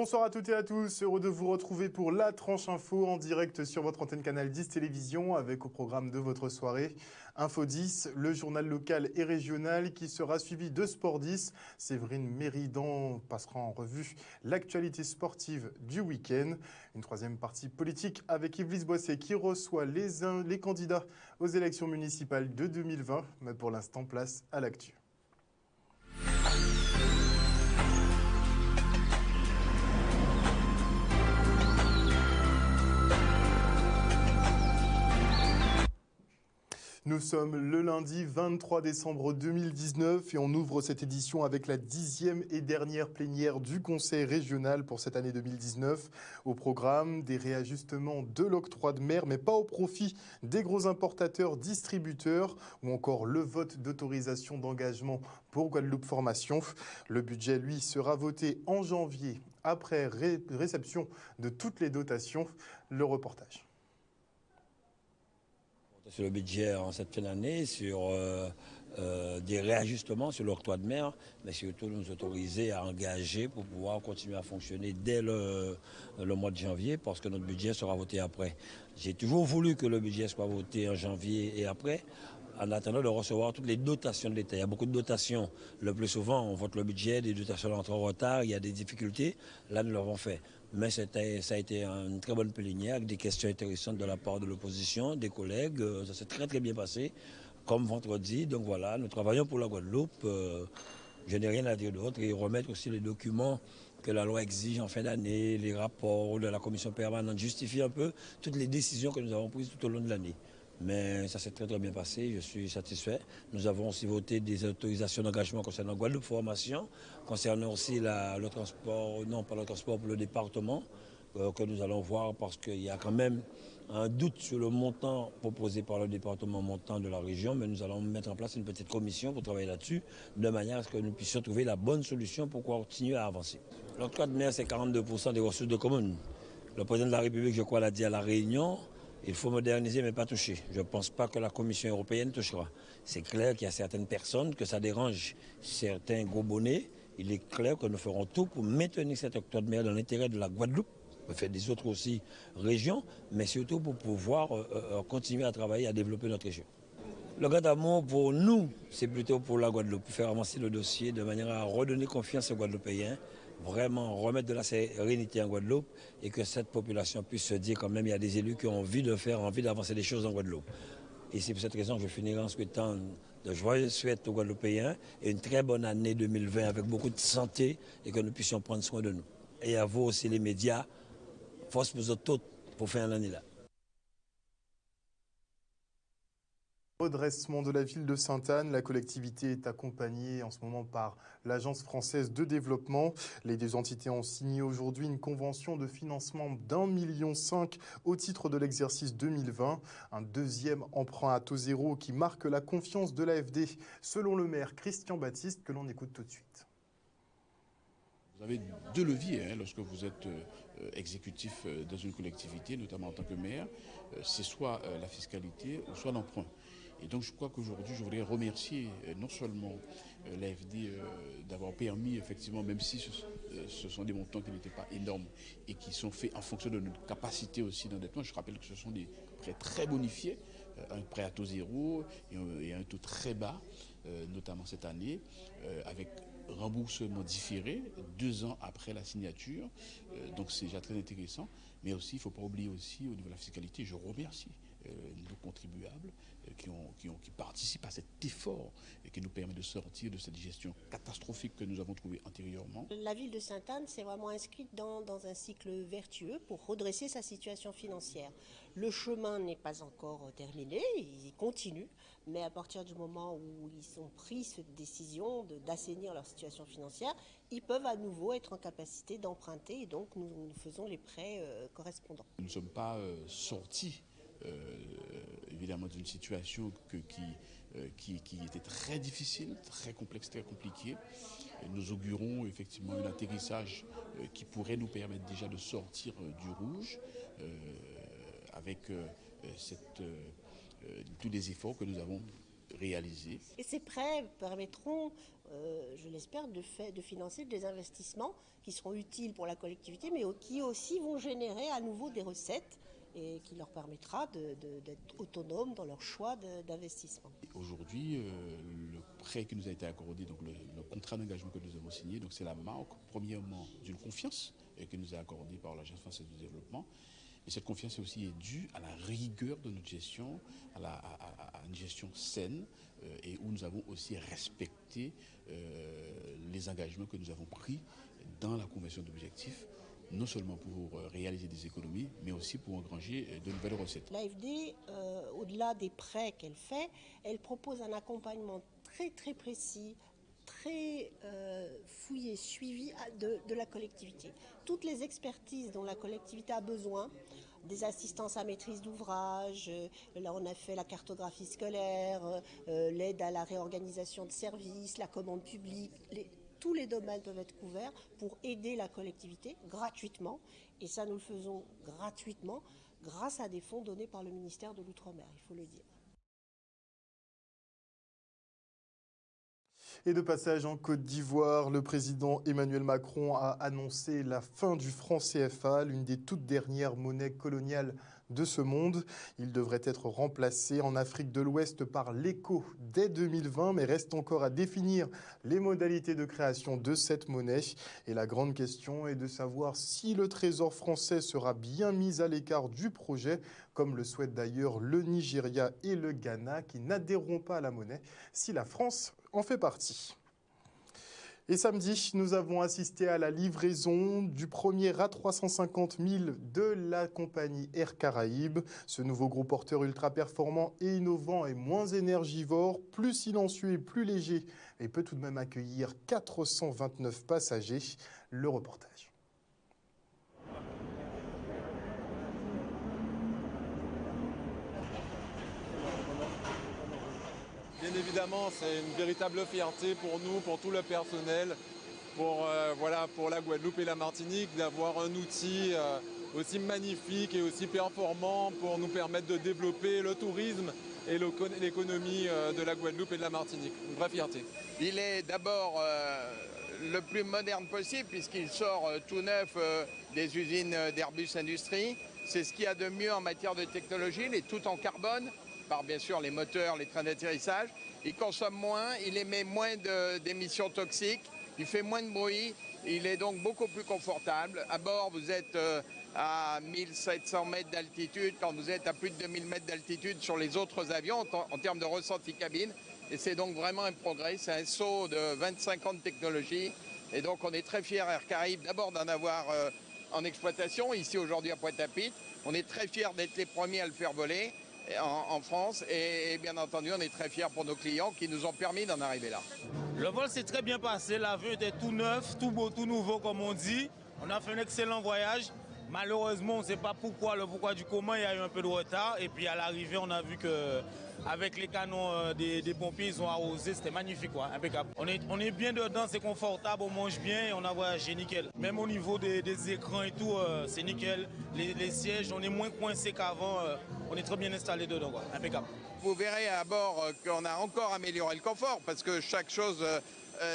Bonsoir à toutes et à tous, heureux de vous retrouver pour la tranche info en direct sur votre antenne Canal 10 Télévision avec au programme de votre soirée Info 10, le journal local et régional qui sera suivi de Sport 10. Séverine Méridan passera en revue l'actualité sportive du week-end. Une troisième partie politique avec Yves Boisset qui reçoit les candidats aux élections municipales de 2020. Mais pour l'instant, place à l'actu. Nous sommes le lundi 23 décembre 2019 et on ouvre cette édition avec la 10e et dernière plénière du Conseil régional pour cette année 2019. Au programme, des réajustements de l'octroi de mer, mais pas au profit des gros importateurs, distributeurs, ou encore le vote d'autorisation d'engagement pour Guadeloupe Formation. Le budget, lui, sera voté en janvier après réception de toutes les dotations. Le reportage. Sur le budget en cette fin d'année, sur des réajustements sur l'octroi de mer, mais surtout nous autoriser à engager pour pouvoir continuer à fonctionner dès le mois de janvier, parce que notre budget sera voté après. J'ai toujours voulu que le budget soit voté en janvier et après, en attendant de recevoir toutes les dotations de l'État. Il y a beaucoup de dotations. Le plus souvent, on vote le budget, des dotations entrent en retard, il y a des difficultés. Là, nous l'avons fait. Mais ça a été une très bonne plénière avec des questions intéressantes de la part de l'opposition, des collègues. Ça s'est très très bien passé, comme vendredi. Donc voilà, nous travaillons pour la Guadeloupe. Je n'ai rien à dire d'autre. Et remettre aussi les documents que la loi exige en fin d'année, les rapports de la commission permanente, justifier un peu toutes les décisions que nous avons prises tout au long de l'année. Mais ça s'est très très bien passé, je suis satisfait. Nous avons aussi voté des autorisations d'engagement concernant Guadeloupe Formation, concernant aussi le transport, non pas le transport pour le département, que nous allons voir parce qu'il y a quand même un doute sur le montant proposé par le département montant de la région, mais nous allons mettre en place une petite commission pour travailler là-dessus, de manière à ce que nous puissions trouver la bonne solution pour continuer à avancer. L'octroi de mer, c'est 42% des ressources de communes. Le président de la République, je crois, l'a dit à La Réunion. Il faut moderniser mais pas toucher. Je ne pense pas que la Commission européenne touchera. C'est clair qu'il y a certaines personnes que ça dérange, certains gros bonnets. Il est clair que nous ferons tout pour maintenir cet octroi de mer dans l'intérêt de la Guadeloupe, fait des autres aussi régions, mais surtout pour pouvoir continuer à travailler, à développer notre région. Le grand amour pour nous, c'est plutôt pour la Guadeloupe, pour faire avancer le dossier de manière à redonner confiance aux Guadeloupéens, vraiment remettre de la sérénité en Guadeloupe et que cette population puisse se dire quand même il y a des élus qui ont envie de faire, envie d'avancer des choses en Guadeloupe. Et c'est pour cette raison que je finirai en souhaitant de joyeuses fêtes aux Guadeloupéens et une très bonne année 2020 avec beaucoup de santé et que nous puissions prendre soin de nous. Et à vous aussi les médias, force pour vous toutes pour faire l'année là. Redressement de la ville de Sainte-Anne, la collectivité est accompagnée en ce moment par l'Agence française de développement. Les deux entités ont signé aujourd'hui une convention de financement d'1,5 million au titre de l'exercice 2020. Un deuxième emprunt à taux zéro qui marque la confiance de l'AFD, selon le maire Christian Baptiste, que l'on écoute tout de suite. Vous avez deux leviers lorsque vous êtes exécutif dans une collectivité, notamment en tant que maire. C'est soit la fiscalité ou soit l'emprunt. Et donc je crois qu'aujourd'hui, je voudrais remercier non seulement l'AFD d'avoir permis, effectivement, même si ce sont des montants qui n'étaient pas énormes et qui sont faits en fonction de notre capacité aussi d'endettement. Je rappelle que ce sont des prêts très bonifiés, un prêt à taux zéro et un taux très bas, notamment cette année, avec remboursement différé 2 ans après la signature. Donc c'est déjà très intéressant. Mais aussi, il ne faut pas oublier aussi au niveau de la fiscalité, je remercie nos contribuables qui participent à cet effort et qui nous permet de sortir de cette gestion catastrophique que nous avons trouvée antérieurement. La ville de Sainte-Anne s'est vraiment inscrite dans un cycle vertueux pour redresser sa situation financière. Le chemin n'est pas encore terminé, il continue, mais à partir du moment où ils ont pris cette décision d'assainir leur situation financière, ils peuvent à nouveau être en capacité d'emprunter et donc nous faisons les prêts correspondants. Nous ne sommes pas sortis évidemment d'une situation qui était très difficile, très complexe, très compliquée. Nous augurons effectivement un atterrissage qui pourrait nous permettre déjà de sortir du rouge avec tous les efforts que nous avons réalisés. Et ces prêts permettront, je l'espère, de financer des investissements qui seront utiles pour la collectivité, mais qui aussi vont générer à nouveau des recettes et qui leur permettra d'être autonomes dans leur choix d'investissement. Aujourd'hui, le prêt qui nous a été accordé, donc le contrat d'engagement que nous avons signé, donc c'est la marque, premièrement, d'une confiance qui nous est accordée par l'Agence française de développement. Et cette confiance aussi est due à la rigueur de notre gestion, à une gestion saine et où nous avons aussi respecté les engagements que nous avons pris dans la convention d'objectifs, non seulement pour réaliser des économies, mais aussi pour engranger de nouvelles recettes. L'AFD, au-delà des prêts qu'elle fait, elle propose un accompagnement très très précis, très fouillé, suivi de la collectivité. Toutes les expertises dont la collectivité a besoin, des assistances à maîtrise d'ouvrage, là on a fait la cartographie scolaire, l'aide à la réorganisation de services, la commande publique, tous les domaines peuvent être couverts pour aider la collectivité gratuitement. Et ça, nous le faisons gratuitement grâce à des fonds donnés par le ministère de l'Outre-mer, il faut le dire. Et de passage en Côte d'Ivoire, le président Emmanuel Macron a annoncé la fin du franc CFA, l'une des toutes dernières monnaies coloniales de ce monde. Il devrait être remplacé en Afrique de l'Ouest par l'ECO dès 2020, mais reste encore à définir les modalités de création de cette monnaie. Et la grande question est de savoir si le Trésor français sera bien mis à l'écart du projet, comme le souhaitent d'ailleurs le Nigeria et le Ghana, qui n'adhéreront pas à la monnaie si la France en fait partie. Et samedi, nous avons assisté à la livraison du premier A350 000 de la compagnie Air Caraïbes. Ce nouveau gros porteur ultra performant et innovant est moins énergivore, plus silencieux et plus léger et peut tout de même accueillir 429 passagers. Le reportage. Bien évidemment, c'est une véritable fierté pour nous, pour tout le personnel, pour la Guadeloupe et la Martinique, d'avoir un outil aussi magnifique et aussi performant pour nous permettre de développer le tourisme et l'économie de la Guadeloupe et de la Martinique. Une vraie fierté. Il est d'abord le plus moderne possible puisqu'il sort tout neuf des usines d'Airbus Industrie. C'est ce qu'il y a de mieux en matière de technologie, il est tout en carbone, par bien sûr les moteurs, les trains d'atterrissage. Il consomme moins, il émet moins d'émissions toxiques, il fait moins de bruit, il est donc beaucoup plus confortable. À bord, vous êtes à 1700 mètres d'altitude quand vous êtes à plus de 2000 mètres d'altitude sur les autres avions en termes de ressenti cabine. Et c'est donc vraiment un progrès, c'est un saut de 25 ans de technologie. Et donc on est très fiers Air Caraïbes d'abord d'en avoir en exploitation ici aujourd'hui à Pointe-à-Pitre. On est très fiers d'être les premiers à le faire voler en France et bien entendu on est très fiers pour nos clients qui nous ont permis d'en arriver là. Le vol s'est très bien passé, l'avion était tout neuf, tout beau, tout nouveau comme on dit. On a fait un excellent voyage. Malheureusement, on ne sait pas pourquoi, le pourquoi du comment, il y a eu un peu de retard. Et puis à l'arrivée, on a vu que avec les canons des pompiers, ils ont arrosé, c'était magnifique, quoi, impeccable. On est bien dedans, c'est confortable, on mange bien et on a voyagé nickel. Même au niveau des écrans et tout, c'est nickel. Les sièges, on est moins coincé qu'avant, on est très bien installé dedans, quoi, impeccable. Vous verrez à bord qu'on a encore amélioré le confort parce que chaque chose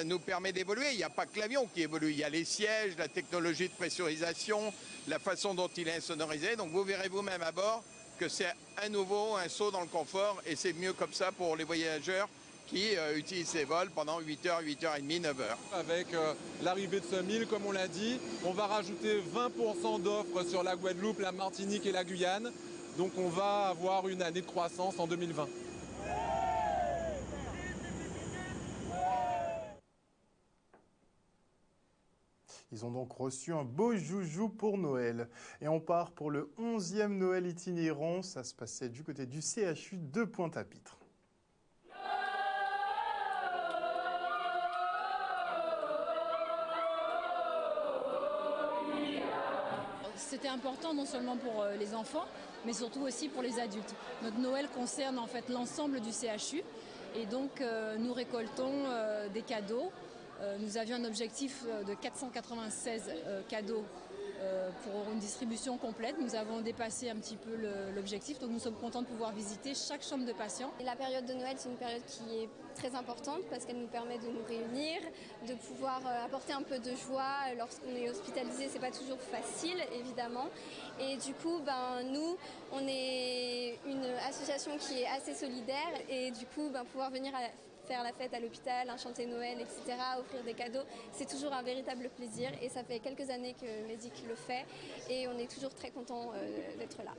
nous permet d'évoluer. Il n'y a pas que l'avion qui évolue, il y a les sièges, la technologie de pressurisation, la façon dont il est insonorisé. Donc vous verrez vous-même à bord que c'est à nouveau un saut dans le confort et c'est mieux comme ça pour les voyageurs qui utilisent ces vols pendant 8h, 8h30, 9h. Avec l'arrivée de ce 1000, comme on l'a dit, on va rajouter 20% d'offres sur la Guadeloupe, la Martinique et la Guyane. Donc on va avoir une année de croissance en 2020. Ils ont donc reçu un beau joujou pour Noël. Et on part pour le 11e Noël itinérant. Ça se passait du côté du CHU de Pointe-à-Pitre. C'était important non seulement pour les enfants, mais surtout aussi pour les adultes. Notre Noël concerne en fait l'ensemble du CHU et donc nous récoltons des cadeaux. Nous avions un objectif de 496 cadeaux pour une distribution complète. Nous avons dépassé un petit peu l'objectif, donc nous sommes contents de pouvoir visiter chaque chambre de patients. Et la période de Noël, c'est une période qui est très importante parce qu'elle nous permet de nous réunir, de pouvoir apporter un peu de joie. Lorsqu'on est hospitalisé, c'est pas toujours facile, évidemment. Et du coup, nous, on est une association qui est assez solidaire et du coup, pouvoir venir faire la fête à l'hôpital, chanter Noël, etc., offrir des cadeaux, c'est toujours un véritable plaisir et ça fait quelques années que Medic le fait et on est toujours très content d'être là.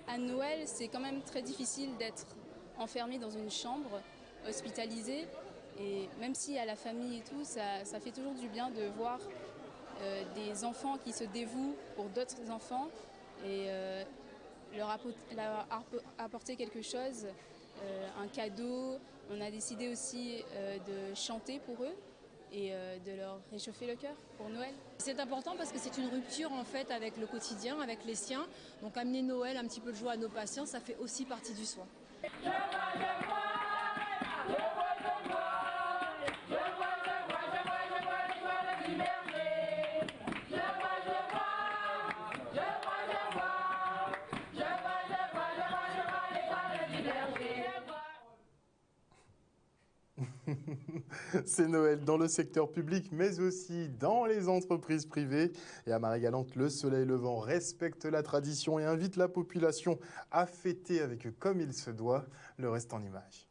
À Noël, c'est quand même très difficile d'être enfermé dans une chambre, hospitalisé, et même si à la famille et tout, ça fait toujours du bien de voir des enfants qui se dévouent pour d'autres enfants et leur apporter quelque chose, un cadeau. On a décidé aussi de chanter pour eux et de leur réchauffer le cœur pour Noël. C'est important parce que c'est une rupture en fait avec le quotidien, avec les siens. Donc amener Noël, un petit peu de joie à nos patients, ça fait aussi partie du soin. C'est Noël dans le secteur public, mais aussi dans les entreprises privées. Et à Marie-Galante, le Soleil Levant respecte la tradition et invite la population à fêter avec eux comme il se doit. Le reste en images.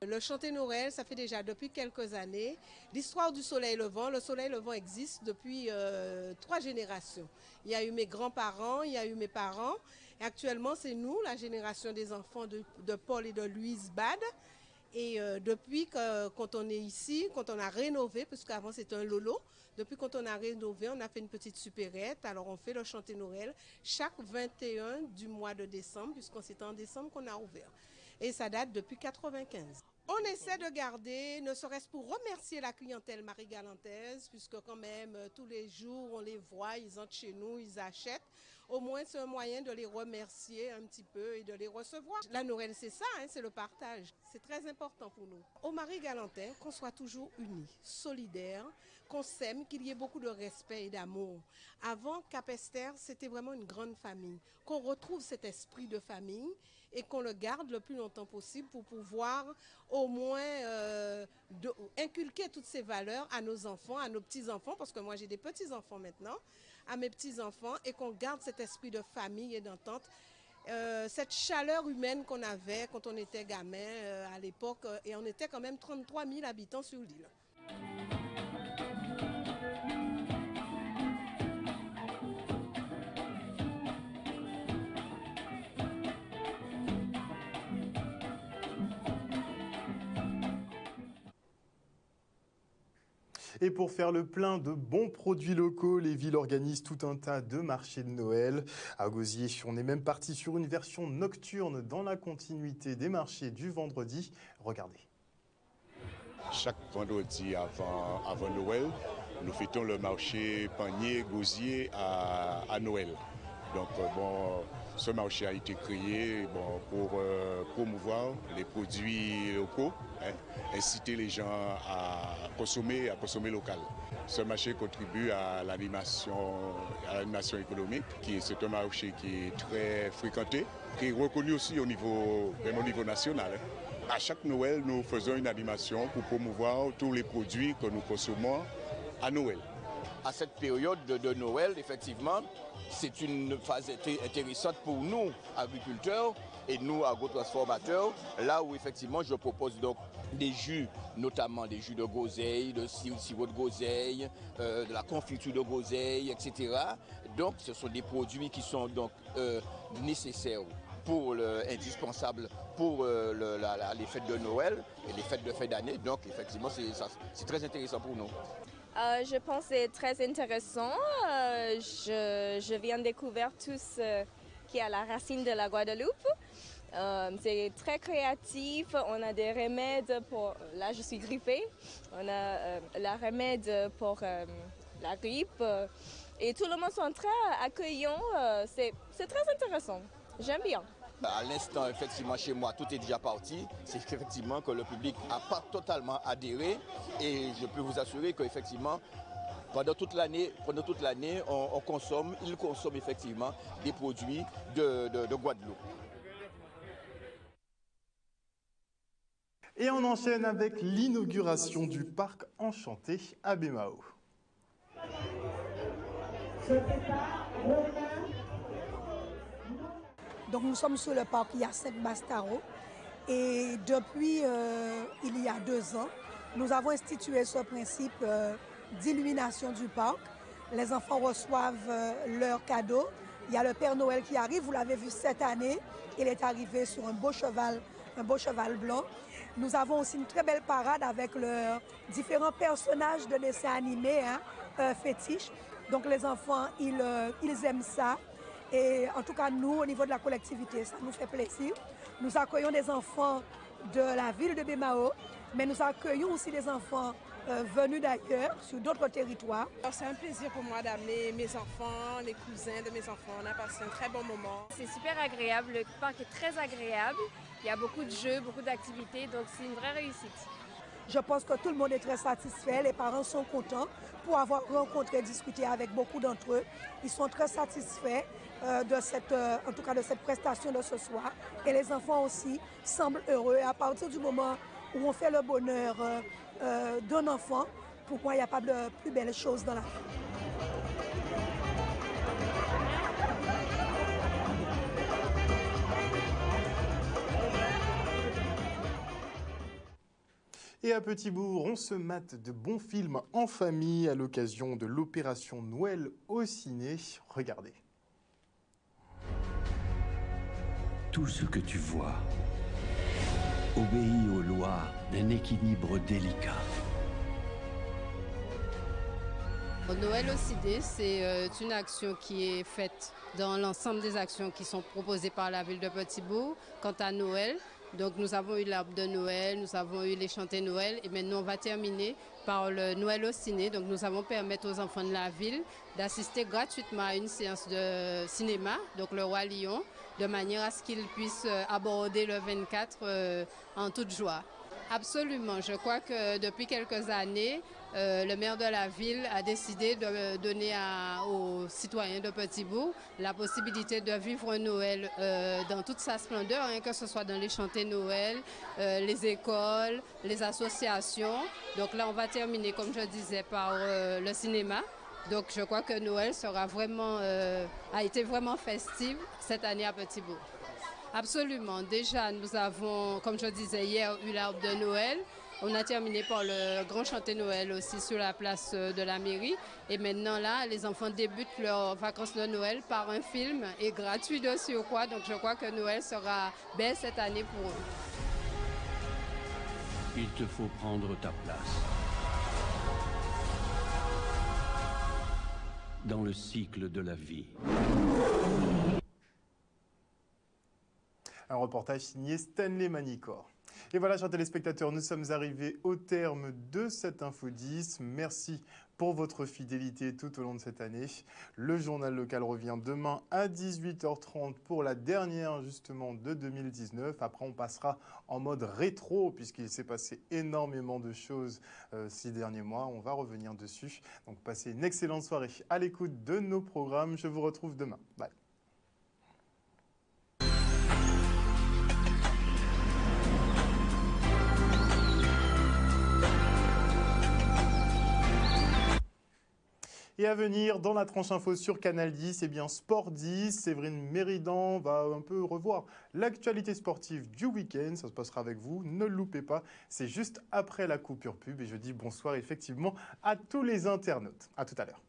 Le chanter Noël, ça fait déjà depuis quelques années. L'histoire du Soleil Levant, le Soleil Levant existe depuis 3 générations. Il y a eu mes grands-parents, il y a eu mes parents. Et actuellement, c'est nous, la génération des enfants de Paul et de Louise Bad. Et depuis quand on est ici, quand on a rénové, parce qu'avant c'était un lolo, depuis quand on a rénové, on a fait une petite supérette. Alors on fait le chanter Noël chaque 21 du mois de décembre, puisqu'on c'était en décembre qu'on a ouvert. Et ça date depuis 1995. On essaie de garder, ne serait-ce pour remercier la clientèle marie-galantaise, puisque quand même tous les jours on les voit, ils entrent chez nous, ils achètent. Au moins c'est un moyen de les remercier un petit peu et de les recevoir. La Noël c'est ça, c'est le partage. C'est très important pour nous. Au Marie-Galantais, qu'on soit toujours unis, solidaires, qu'on s'aime, qu'il y ait beaucoup de respect et d'amour. Avant Capesterre, c'était vraiment une grande famille. Qu'on retrouve cet esprit de famille et qu'on le garde le plus longtemps possible pour pouvoir au moins inculquer toutes ces valeurs à nos enfants, à nos petits-enfants, parce que moi j'ai des petits-enfants maintenant, à mes petits-enfants, et qu'on garde cet esprit de famille et d'entente, cette chaleur humaine qu'on avait quand on était gamin à l'époque, et on était quand même 33 000 habitants sur l'île. Et pour faire le plein de bons produits locaux, les villes organisent tout un tas de marchés de Noël. À Gosier, on est même parti sur une version nocturne dans la continuité des marchés du vendredi. Regardez. Chaque vendredi avant Noël, nous fêtons le marché Panier-Gosier à Noël. Donc ce marché a été créé pour promouvoir les produits locaux, inciter les gens à consommer local. Ce marché contribue à l'animation économique. C'est un marché qui est très fréquenté, qui est reconnu aussi au niveau national. À chaque Noël, nous faisons une animation pour promouvoir tous les produits que nous consommons à Noël. À cette période de Noël, effectivement, c'est une phase intéressante pour nous, agriculteurs, et nous, agrotransformateurs, là où effectivement je propose donc des jus, notamment des jus de groseille, de sirop de groseille, de la confiture de groseille, etc. Donc ce sont des produits qui sont donc nécessaires, indispensables pour les fêtes de Noël et les fêtes de fin d'année. Donc effectivement c'est très intéressant pour nous. Je pense que c'est très intéressant. Je viens de découvrir tout ce qui est à la racine de la Guadeloupe. C'est très créatif, on a des remèdes pour... Là, je suis grippée. On a la remède pour la grippe. Et tout le monde sont très accueillants. C'est très intéressant. J'aime bien. À l'instant, effectivement, chez moi, tout est déjà parti. C'est qu'effectivement que le public n'a pas totalement adhéré. Et je peux vous assurer qu'effectivement, pendant toute l'année, on consomme, il consomme effectivement des produits de Guadeloupe. Et on enchaîne avec l'inauguration du parc Enchanté à Bémao. Donc nous sommes sur le parc Hyacinthe Bastaro et depuis il y a 2 ans, nous avons institué ce principe d'illumination du parc. Les enfants reçoivent leurs cadeaux. Il y a le Père Noël qui arrive, vous l'avez vu cette année, il est arrivé sur un beau cheval blanc. Nous avons aussi une très belle parade avec leurs différents personnages de dessins animés fétiches. Donc les enfants, ils aiment ça. Et en tout cas, nous, au niveau de la collectivité, ça nous fait plaisir. Nous accueillons des enfants de la ville de Bémao, mais nous accueillons aussi des enfants venus d'ailleurs, sur d'autres territoires. C'est un plaisir pour moi d'amener mes enfants, les cousins de mes enfants. On a passé un très bon moment. C'est super agréable, le parc est très agréable. Il y a beaucoup de jeux, beaucoup d'activités, donc c'est une vraie réussite. Je pense que tout le monde est très satisfait, les parents sont contents pour avoir rencontré et discuté avec beaucoup d'entre eux. Ils sont très satisfaits de cette prestation de ce soir. Et les enfants aussi semblent heureux. Et à partir du moment où on fait le bonheur d'un enfant, pour moi, il n'y a pas de plus belle chose dans la vie. Et à Petit-Bourg, on se mate de bons films en famille à l'occasion de l'opération Noël au ciné. Regardez. Tout ce que tu vois obéit aux lois d'un équilibre délicat. Noël au ciné, c'est une action qui est faite dans l'ensemble des actions qui sont proposées par la ville de Petit-Bourg. Quant à Noël, donc nous avons eu l'arbre de Noël, nous avons eu les chantées Noël et maintenant on va terminer par le Noël au ciné. Donc nous allons permettre aux enfants de la ville d'assister gratuitement à une séance de cinéma, donc le Roi Lion, de manière à ce qu'ils puissent aborder le 24 en toute joie. Absolument, je crois que depuis quelques années, le maire de la ville a décidé de donner aux citoyens de Petit-Bourg la possibilité de vivre Noël dans toute sa splendeur, que ce soit dans les chantées Noël, les écoles, les associations. Donc là, on va terminer, comme je disais, par le cinéma. Donc je crois que Noël a été vraiment festive cette année à Petit-Bourg. Absolument. Déjà, nous avons, comme je disais hier, eu l'arbre de Noël. On a terminé par le grand chanté Noël aussi sur la place de la mairie. Et maintenant, là, les enfants débutent leurs vacances de Noël par un film et gratuit de surcroît. Donc, je crois que Noël sera belle cette année pour eux. Il te faut prendre ta place dans le cycle de la vie. Un reportage signé Stanley Manicor. Et voilà, chers téléspectateurs, nous sommes arrivés au terme de cette Info 10. Merci pour votre fidélité tout au long de cette année. Le journal local revient demain à 18h30 pour la dernière justement de 2019. Après, on passera en mode rétro puisqu'il s'est passé énormément de choses ces derniers mois. On va revenir dessus. Donc, passez une excellente soirée à l'écoute de nos programmes. Je vous retrouve demain. Bye. Et à venir, dans la tranche info sur Canal 10, eh bien Sport 10, Séverine Méridan va un peu revoir l'actualité sportive du week-end. Ça se passera avec vous, ne le loupez pas. C'est juste après la coupure pub et je dis bonsoir effectivement à tous les internautes. À tout à l'heure.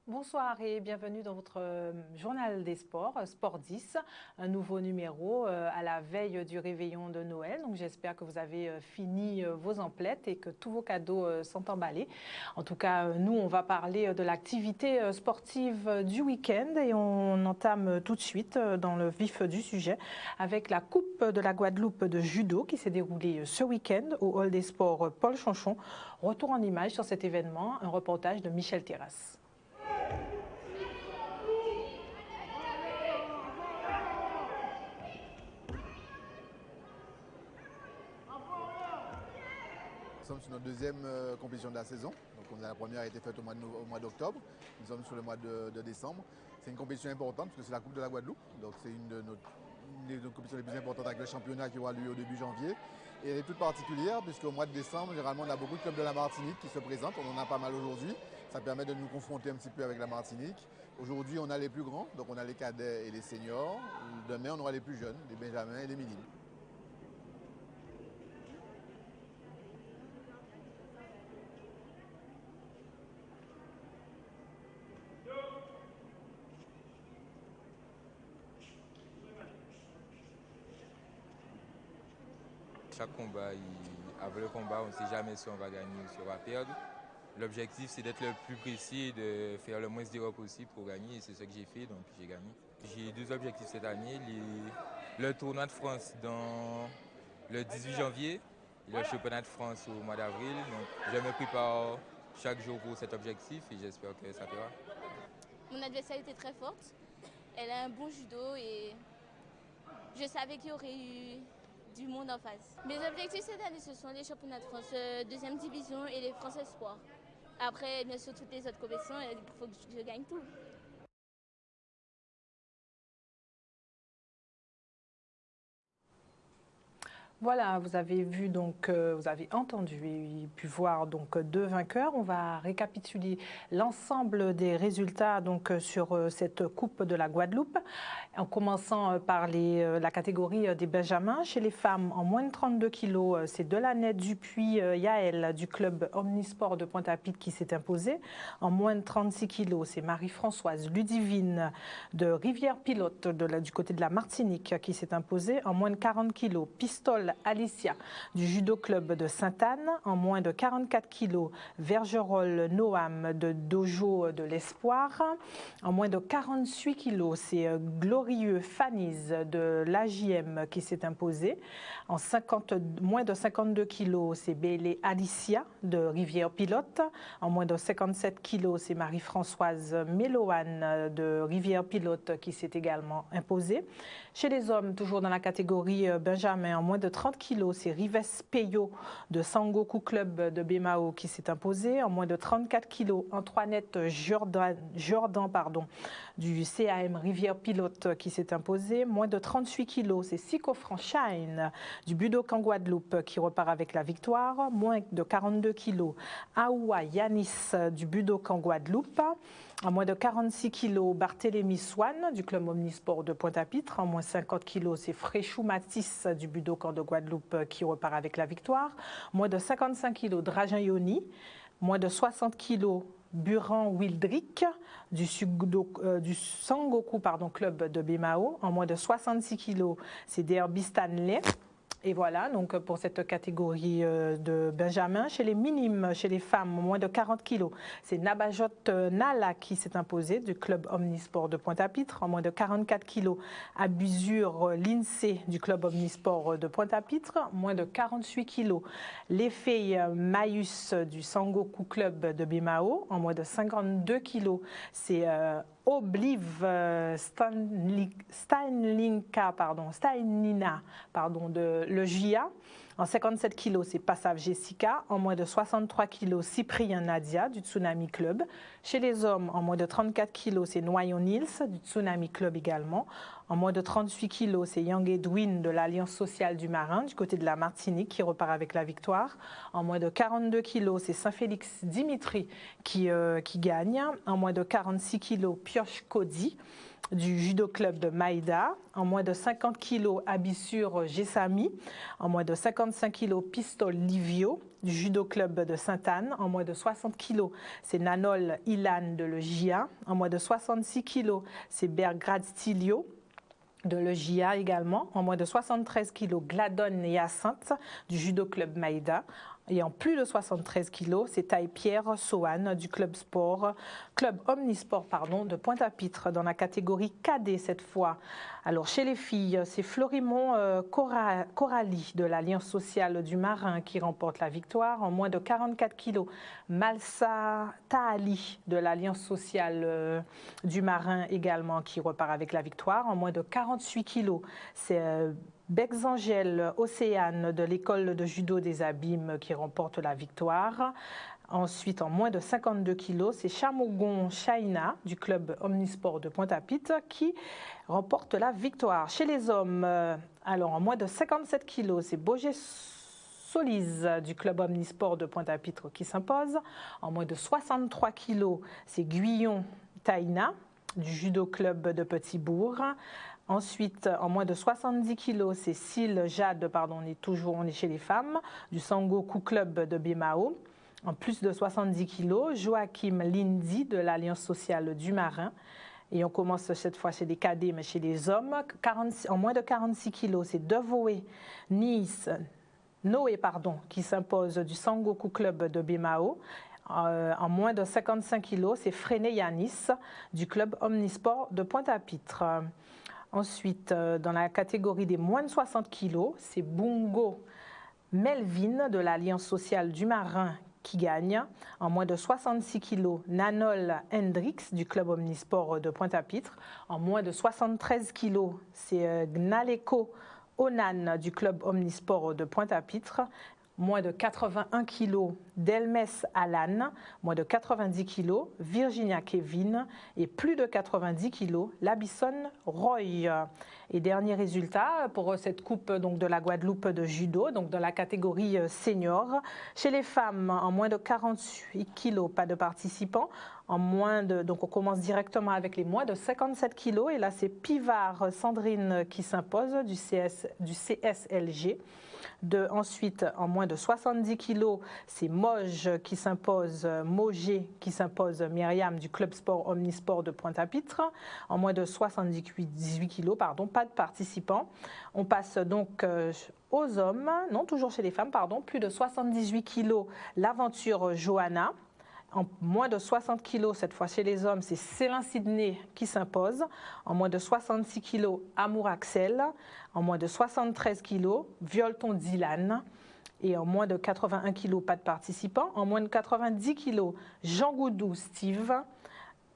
Bonsoir et bienvenue dans votre journal des sports, Sport 10, un nouveau numéro à la veille du réveillon de Noël. Donc j'espère que vous avez fini vos emplettes et que tous vos cadeaux sont emballés. En tout cas, nous, on va parler de l'activité sportive du week-end et on entame tout de suite dans le vif du sujet avec la Coupe de la Guadeloupe de judo qui s'est déroulée ce week-end au Hall des Sports Paul Chonchon. Retour en images sur cet événement, un reportage de Michel Terrasse. Nous sommes sur notre deuxième compétition de la saison. Donc la première a été faite au mois d'octobre. Nous sommes sur le mois de décembre. C'est une compétition importante parce que c'est la Coupe de la Guadeloupe. Donc c'est une de nos compétitions les plus importantes avec le championnat qui aura lieu au début janvier. Et elle est toute particulière puisqu'au mois de décembre, généralement, on a beaucoup de clubs de la Martinique qui se présentent. On en a pas mal aujourd'hui. Ça permet de nous confronter un petit peu avec la Martinique. Aujourd'hui, on a les plus grands. Donc on a les cadets et les seniors. Demain, on aura les plus jeunes, les benjamins et les minimes. Chaque combat, avant le combat, on ne sait jamais si on va gagner ou si on va perdre. L'objectif, c'est d'être le plus précis et de faire le moins d'erreurs possible pour gagner. Et c'est ce que j'ai fait, donc j'ai gagné. J'ai deux objectifs cette année. Le tournoi de France dans le 18 janvier et le championnat de France au mois d'avril. Donc je me prépare chaque jour pour cet objectif et j'espère que ça fera. Mon adversaire était très forte. Elle a un bon judo et je savais qu'il y aurait eu du monde en face. Mes objectifs cette année, ce sont les championnats de France deuxième division et les France Espoirs. Après, bien sûr, toutes les autres compétitions, il faut que je gagne tout. Voilà, vous avez vu donc, vous avez entendu et pu voir donc deux vainqueurs. On va récapituler l'ensemble des résultats donc sur cette Coupe de la Guadeloupe, en commençant par la catégorie des benjamins. Chez les femmes, en moins de 32 kilos, c'est Delanette Dupuis Yael du club Omnisport de Pointe-à-Pitre qui s'est imposée. En moins de 36 kilos, c'est Marie-Françoise Ludivine de Rivière-Pilote du côté de la Martinique qui s'est imposée. En moins de 40 kilos, Pistole Alicia du judo club de Sainte-Anne. En moins de 44 kilos, Vergerolles Noam de Dojo de l'Espoir. En moins de 48 kilos, c'est Glorieux Fanise de l'AJM qui s'est imposé. En moins de 52 kilos, c'est Bélé Alicia de Rivière-Pilote. En moins de 57 kilos, c'est Marie-Françoise Méloane de Rivière-Pilote qui s'est également imposée. Chez les hommes, toujours dans la catégorie benjamin, en moins de 30 kilos, c'est Rives Peyo de Sangoku Club de Bémao qui s'est imposé. En moins de 34 kilos, Antoinette Jordan du CAM Rivière-Pilote qui s'est imposé. Moins de 38 kilos, c'est Sico Franchine du Budokan Guadeloupe qui repart avec la victoire. Moins de 42 kilos, Aoua Yanis du Budokan Guadeloupe. En moins de 46 kilos, Barthélémy Swan du club Omnisport de Pointe-à-Pitre. En moins 50 kilos, c'est Fréchou Matisse du Budokan de Guadeloupe qui repart avec la victoire. Moins de 55 kilos, Drajan Yoni. Moins de 60 kilos, Buran Wildrick du Sangoku club de Bémao. En moins de 66 kilos, c'est Derby Stanley. Et voilà, donc pour cette catégorie de benjamin. Chez les minimes, chez les femmes, moins de 40 kilos, c'est Nabajot Nala qui s'est imposé du club Omnisport de Pointe-à-Pitre. En moins de 44 kilos, Abusure l'INSEE du club Omnisport de Pointe-à-Pitre. Moins de 48 kilos, les filles Maïus du Sangoku Club de Bémao. En moins de 52 kilos, c'est Oblive Steinlina de le JIA. En 57 kilos, c'est Passav Jessica. En moins de 63 kilos, Cyprien Nadia du Tsunami Club. Chez les hommes, en moins de 34 kilos, c'est Noyon Nils du Tsunami Club également. En moins de 38 kilos, c'est Yang Edwin de l'Alliance sociale du Marin du côté de la Martinique qui repart avec la victoire. En moins de 42 kilos, c'est Saint-Félix Dimitri qui gagne. En moins de 46 kilos, Pioche Cody du judo club de Maïda. En moins de 50 kilos, Abissure Gessami. En moins de 55 kilos, Pistole Livio du judo club de Sainte-Anne. En moins de 60 kg, c'est Nanol Ilan de l'EJA. En moins de 66 kg, c'est Bergrad Stilio de l'EJA également. En moins de 73 kg, Gladon Hyacinthe du judo club Maïda. Et en plus de 73 kg, c'est Taille-Pierre Sohan du club omnisport de Pointe-à-Pitre dans la catégorie cadet cette fois. Alors chez les filles, c'est Florimond Coralie de l'Alliance sociale du Marin qui remporte la victoire. En moins de 44 kg, Malsa Tahali de l'Alliance sociale du Marin également qui repart avec la victoire. En moins de 48 kg, c'est Bexangèle Océane de l'école de judo des Abîmes qui remporte la victoire. Ensuite, en moins de 52 kg, c'est Chamogon Shaina du club omnisport de Pointe-à-Pitre qui remporte la victoire. Chez les hommes, alors en moins de 57 kg, c'est Boger Solise du club omnisport de Pointe-à-Pitre qui s'impose. En moins de 63 kg, c'est Guyon Taïna du judo club de Petit-Bourg. Ensuite, en moins de 70 kg, c'est Cyle Jade, on est chez les femmes, du Sangoku Club de Bemao. En plus de 70 kg, Joachim Lindy de l'Alliance sociale du Marin. Et on commence cette fois chez les cadets, mais chez les hommes. En moins de 46 kg, c'est Devoé Noé, qui s'impose du Sangoku Club de Bemao. En moins de 55 kg, c'est Freiné Yanis du club omnisport de Pointe-à-Pitre. Ensuite, dans la catégorie des moins de 60 kg, c'est Bungo Melvin de l'Alliance sociale du Marin qui gagne. En moins de 66 kg, Nanol Hendrix du club omnisport de Pointe-à-Pitre. En moins de 73 kg, c'est Gnaleko Onan du club omnisport de Pointe-à-Pitre. Moins de 81 kg, Delmes Alan. Moins de 90 kg, Virginia Kevin. Et plus de 90 kg, Labisson Roy. Et dernier résultat pour cette coupe de la Guadeloupe de judo, donc dans la catégorie senior. Chez les femmes, en moins de 48 kg, pas de participants. Donc on commence directement avec les moins de 57 kg. Et là, c'est Pivard Sandrine qui s'impose du CSLG. Ensuite, en moins de 70 kg, c'est Mogé qui s'impose Myriam du club sport omnisport de Pointe-à-Pitre. En moins de 18 kg, pas de participants. On passe donc aux hommes, non, toujours chez les femmes, plus de 78 kg, l'aventure Johanna. En moins de 60 kg, cette fois chez les hommes, c'est Célin Sidney qui s'impose. En moins de 66 kg, Amour Axel. En moins de 73 kg, Violton Dylan. Et en moins de 81 kg, pas de participants. En moins de 90 kg, Jean Goudou Steve.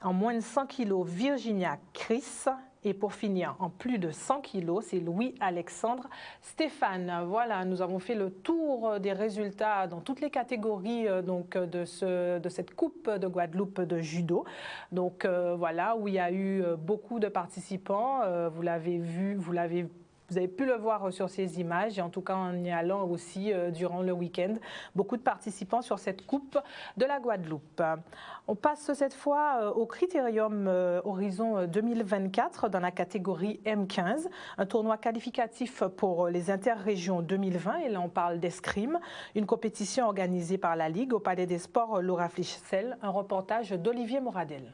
En moins de 100 kg, Virginia Chris. Et pour finir, en plus de 100 kg, c'est Louis-Alexandre Stéphane. Voilà, nous avons fait le tour des résultats dans toutes les catégories de cette Coupe de Guadeloupe de judo. Donc voilà, où il y a eu beaucoup de participants. Vous l'avez vu, vous avez pu le voir sur ces images, et en tout cas en y allant aussi durant le week-end. Beaucoup de participants sur cette Coupe de la Guadeloupe. On passe cette fois au Critérium Horizon 2024 dans la catégorie M15, un tournoi qualificatif pour les interrégions 2020. Et là, on parle d'escrime, une compétition organisée par la Ligue au Palais des Sports Laura Flichsel. Un reportage d'Olivier Moradel.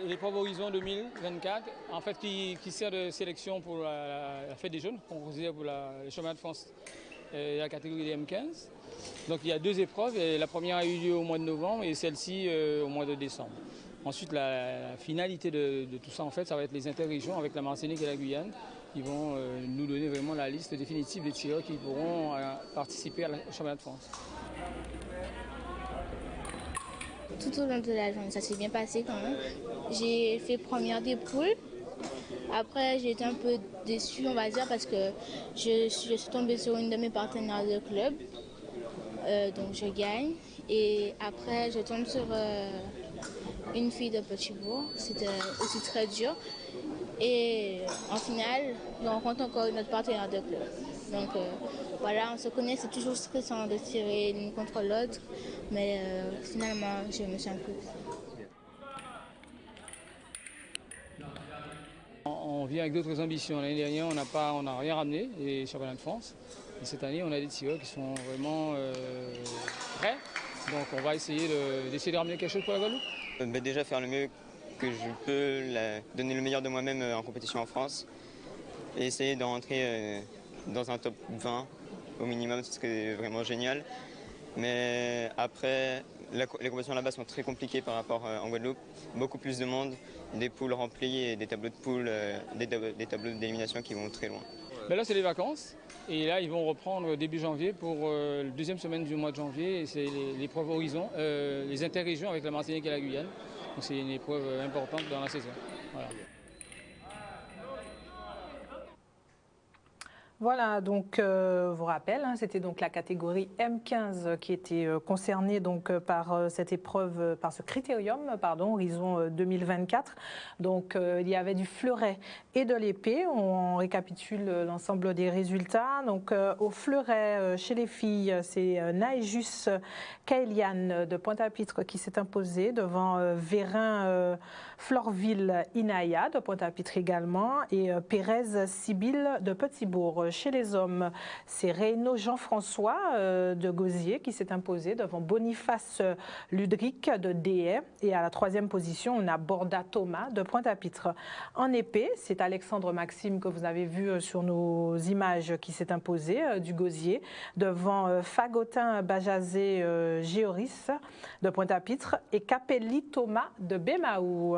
L'épreuve Horizon 2024, en fait, qui sert de sélection pour la fête des jeunes, qu'on considère pour le championnat de France et la catégorie des M15. Donc il y a deux épreuves, et la première a eu lieu au mois de novembre et celle-ci au mois de décembre. Ensuite, la finalité de tout ça, en fait, ça va être les interrégions avec la Martinique et la Guyane, qui vont nous donner vraiment la liste définitive des tireurs qui pourront participer au championnat de France. Tout au long de la journée, ça s'est bien passé quand même. J'ai fait première des poules. Après, j'ai été un peu déçue, on va dire, parce que je suis tombée sur une de mes partenaires de club. Donc je gagne. Et après, je tombe sur une fille de Petit-Bourg. C'était aussi très dur. Et en finale, je rencontre encore une autre partenaire de club. Donc voilà, on se connaît, c'est toujours stressant de tirer l'une contre l'autre, mais finalement, je me sens plus. on vient avec d'autres ambitions. L'année dernière, on n'a rien ramené, les championnats de France. Et cette année, on a des tireurs qui sont vraiment prêts. Donc on va essayer d'essayer de ramener quelque chose pour la Guadeloupe. Déjà faire le mieux que je peux, donner le meilleur de moi-même en compétition en France. Et essayer de rentrer dans un top 20 au minimum, ce serait vraiment génial. Mais après, les compétitions là-bas sont très compliquées par rapport en Guadeloupe. Beaucoup plus de monde, des poules remplies et des tableaux de poules, des tableaux d'élimination qui vont très loin. Ben là, c'est les vacances. Et là, ils vont reprendre début janvier pour la deuxième semaine du mois de janvier. Et c'est l'épreuve horizon, les interrégions avec la Martinique et la Guyane. Donc c'est une épreuve importante dans la saison. Voilà. Voilà, donc je vous rappelle, c'était donc la catégorie M15 qui était concernée donc par cette épreuve, par ce critérium, pardon, Horizon 2024. Donc il y avait du fleuret et de l'épée. On récapitule l'ensemble des résultats. Donc au fleuret, chez les filles, c'est Naejus Kaeliane de Pointe-à-Pitre qui s'est imposée devant Vérin Florville Inaya de Pointe-à-Pitre également et Pérez Sibylle de Petit-Bourg. Chez les hommes, c'est Reynaud Jean-François de Gosier qui s'est imposé devant Boniface Ludric de Déhay. Et à la troisième position, on a Borda Thomas de Pointe-à-Pitre. En épée, c'est Alexandre Maxime que vous avez vu sur nos images qui s'est imposé du Gosier devant Fagotin Bajazé Géoris de Pointe-à-Pitre et Capelli Thomas de Bémaou.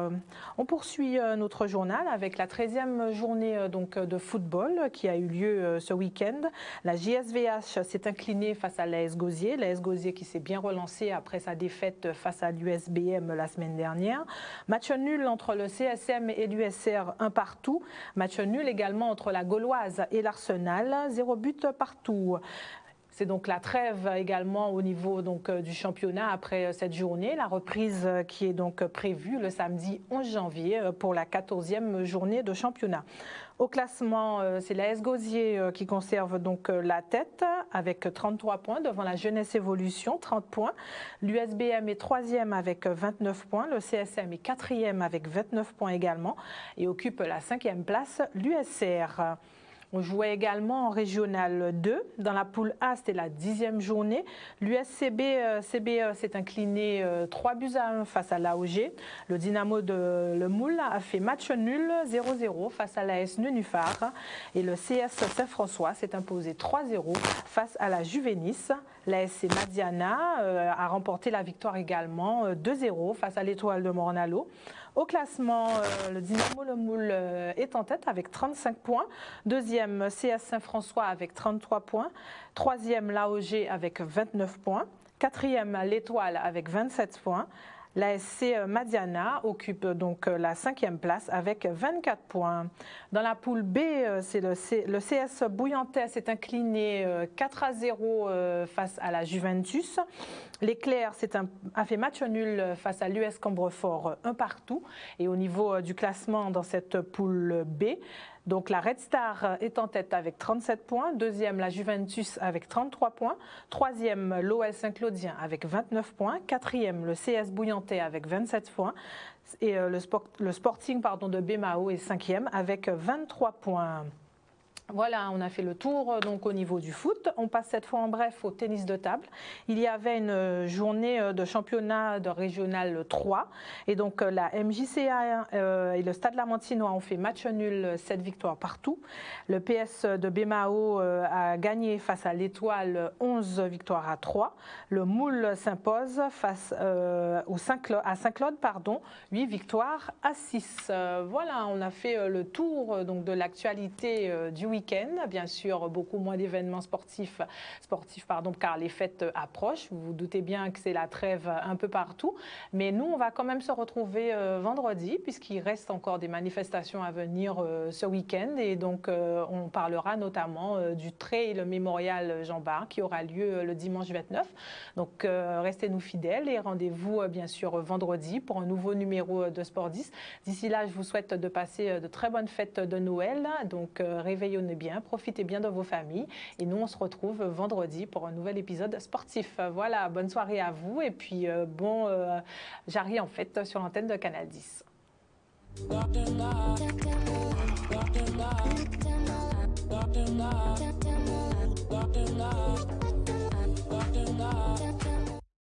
On poursuit notre journal avec la 13e journée donc, de football qui a eu lieu ce week-end. La JSVH s'est inclinée face à l'AS Gosier. L'AS Gosier qui s'est bien relancée après sa défaite face à l'USBM la semaine dernière. Match nul entre le CSM et l'USR, 1 partout. Match nul également entre la Gauloise et l'Arsenal, 0 but partout. C'est donc la trêve également au niveau donc, du championnat après cette journée. La reprise qui est donc prévue le samedi 11 janvier pour la 14e journée de championnat. Au classement, c'est l'AS Gosier qui conserve donc la tête avec 33 points devant la Jeunesse Évolution, 30 points. L'USBM est 3e avec 29 points. Le CSM est 4e avec 29 points également et occupe la 5e place l'USR. On jouait également en Régional 2. Dans la poule A, c'était la 10e journée. L'USCB s'est incliné 3-1 face à l'AOG. Le Dynamo de Le Moule a fait match nul 0-0 face à l'AS Nénuphar. Et le CS Saint-François s'est imposé 3-0 face à la Juvenis. L'ASC Madiana a remporté la victoire également 2-0 face à l'Étoile de Mornalo. Au classement, le Dynamo Le Moule est en tête avec 35 points. Deuxième, CS Saint-François avec 33 points. Troisième, l'AOG avec 29 points. Quatrième, l'Étoile avec 27 points. L'ASC Madiana occupe donc la 5e place avec 24 points. Dans la poule B, c'est le CS Bouillantais s'est incliné 4-0 face à la Juventus. L'Éclair a fait match nul face à l'US Cambrefort 1 partout. Et au niveau du classement dans cette poule B, donc la Red Star est en tête avec 37 points. Deuxième, la Juventus avec 33 points. Troisième, l'OL Saint-Claudien avec 29 points. Quatrième, le CS Bouillantais avec 27 points. Et le Sporting de Bémao est 5e avec 23 points. Voilà, on a fait le tour donc au niveau du foot. On passe cette fois en bref au tennis de table. Il y avait une journée de championnat de régional 3 et donc la MJCA et le Stade Lamantinois ont fait match nul, 7 victoires partout. Le PS de Bémao a gagné face à l'Étoile 11 victoires à 3. Le Moule s'impose face à Saint-Claude, 8 victoires à 6. Voilà, on a fait le tour donc de l'actualité du week-end. Bien sûr, beaucoup moins d'événements sportifs car les fêtes approchent. Vous vous doutez bien que c'est la trêve un peu partout. Mais nous, on va quand même se retrouver vendredi puisqu'il reste encore des manifestations à venir ce week-end. Et donc, on parlera notamment du trail mémorial Jean Bart qui aura lieu le dimanche 29. Donc, restez-nous fidèles et rendez-vous bien sûr vendredi pour un nouveau numéro de Sport 10. D'ici là, je vous souhaite de passer de très bonnes fêtes de Noël. Donc, réveillonnez bien, profitez bien de vos familles et nous on se retrouve vendredi pour un nouvel épisode sportif. Voilà, bonne soirée à vous et puis bon Jarry en fait sur l'antenne de Canal 10. Doctor